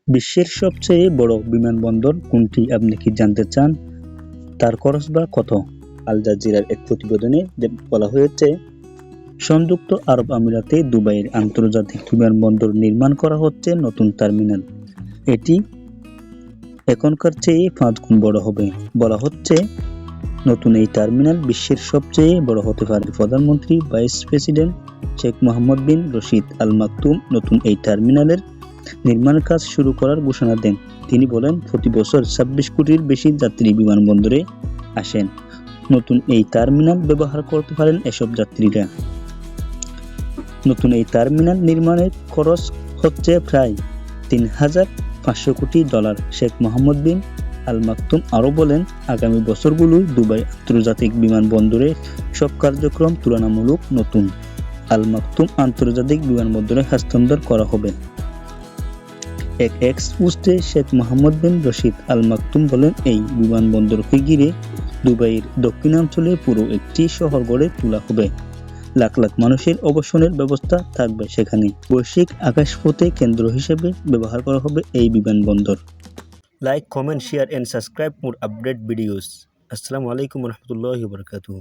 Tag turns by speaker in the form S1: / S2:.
S1: বিশ্বের সবচেয়ে বড় বিমানবন্দর কোনটি আপনি কি জানতে চান? তার খরচ বা কত? আল জাজিরার এক প্রতিবেদনে বলা হয়েছে, সংযুক্ত আরব আমিরাতে দুবাইয়ের আন্তর্জাতিক বিমানবন্দর নির্মাণ করা হচ্ছে নতুন টার্মিনাল। এটি এখনকার চেয়ে 5 গুণ বড় হবে। বলা হচ্ছে, নতুন এই টার্মিনাল বিশ্বের সবচেয়ে বড় হতে পারে। প্রধানমন্ত্রী ভাইস প্রেসিডেন্ট শেখ মোহাম্মদ বিন রশিদ আল মাকতুম নতুন এই টার্মিনালের নির্মাণ কাজ শুরু করার ঘোষণা দেন। তিনি বলেন, প্রতি বছর 26 কোটির বেশি যাত্রী বিমানবন্দরে আসেন। নতুন এই টার্মিনাল ব্যবহার করতে পারেন এসব যাত্রীরা। নতুন এই টার্মিনাল নির্মাণের খরচ হচ্ছে প্রায় $3,500 কোটি। শেখ মোহাম্মদ বিন আল মাকতুম আরও বলেন, আগামী বছরগুলোয় দুবাই আন্তর্জাতিক বিমানবন্দরে সব কার্যক্রম তুলনামূলক নতুন আল মাকতুম আন্তর্জাতিক বিমানবন্দরে হস্তান্তর করা হবে। এক এক্স পোস্টে শেখ মোহাম্মদ বিন রশিদ আল মাকতুম বলেন, এই বিমানবন্দরকে ঘিরে দুবাইয়ের দক্ষিণাঞ্চলে পুরো একটি শহর গড়ে তোলা হবে। লাখ লাখ মানুষের অবস্থানের ব্যবস্থা থাকবে সেখানে। বৈশ্বিক আকাশপথে কেন্দ্র হিসেবে ব্যবহার করা হবে এই বিমানবন্দর। Like, comment, share and subscribe for update videos. আসসালামু আলাইকুম ওয়া রাহমাতুল্লাহি ওয়া বারাকাতুহু।